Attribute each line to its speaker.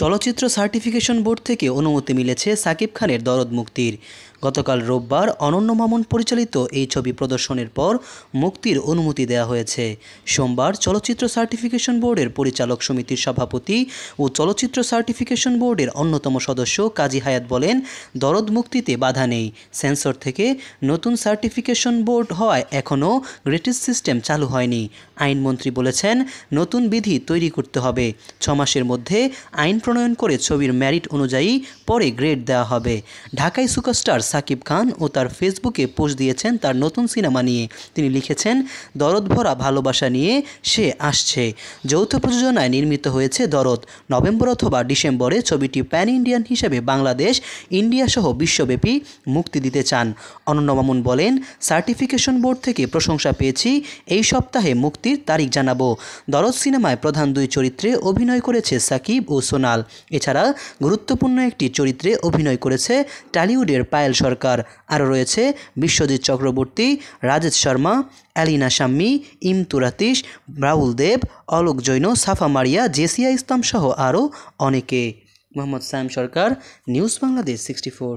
Speaker 1: চলচ্চিত্র certification board থেকে অনুমতি মিলেছে সাকিব খানের দরদ মুক্তির। গতকাল রোববার অনন্য মামুন পরিচালিত এই ছবি প্রদর্শনের পর মুক্তির অনুমতি দেওয়া হয়েছে। সোমবার চলচ্চিত্র সার্টিফিকেশন বোর্ডের পরিচালক সমিতির সভাপতি ও চলচ্চিত্র সার্টিফিকেশন বোর্ডের অন্যতম সদস্য কাজী হায়াত বলেন, দরদ মুক্তিতে বাধা নেই। সেন্সর থেকে নতুন সার্টিফিকেশন বোর্ড হওয়ায় এখনও গ্রেটিস সিস্টেম চালু হয়নি। আইনমন্ত্রী বলেছেন, নতুন বিধি তৈরি করতে হবে। 6 মাসের মধ্যে আইন প্রণয়ন করে ছবির মেরিট অনুযায়ী পরে গ্রেড দেওয়া হবে। ঢাকায় সুপারস্টার সাকিব খান ও তার ফেসবুকে পোস্ট দিয়েছেন তার নতুন সিনেমা নিয়ে। তিনি লিখেছেন, দরদ ভরা ভালোবাসা নিয়ে সে আসছে। যৌথ প্রযোজনায় নির্মিত হয়েছে দরদ। নভেম্বর অথবা ডিসেম্বরে ছবিটি প্যান ইন্ডিয়ান হিসেবে বাংলাদেশ, ইন্ডিয়া সহ বিশ্বব্যাপী মুক্তি দিতে চান। অনন্য মামুন বলেন, সার্টিফিকেশন বোর্ড থেকে প্রশংসা পেয়েছি, এই সপ্তাহে মুক্তির তারিখ জানাবো। দরদ সিনেমায় প্রধান 2 চরিত্রে অভিনয় করেছে সাকিব ও সোনাল। এছাড়া গুরুত্বপূর্ণ একটি চরিত্রে অভিনয় করেছে টলিউডের পায়েল সরকার। আরও রয়েছে বিশ্বজিৎ চক্রবর্তী, রাজেশ শর্মা, অ্যালিনা শাম্মী, ইমতুর আতিশ, রাহুল দেব, অলোক জৈন, সাফা মারিয়া, জেসিয়া ইসলাম সহ আরও অনেকে। মোহাম্মদ সায়েম সরকার, নিউজ বাংলাদেশ 64।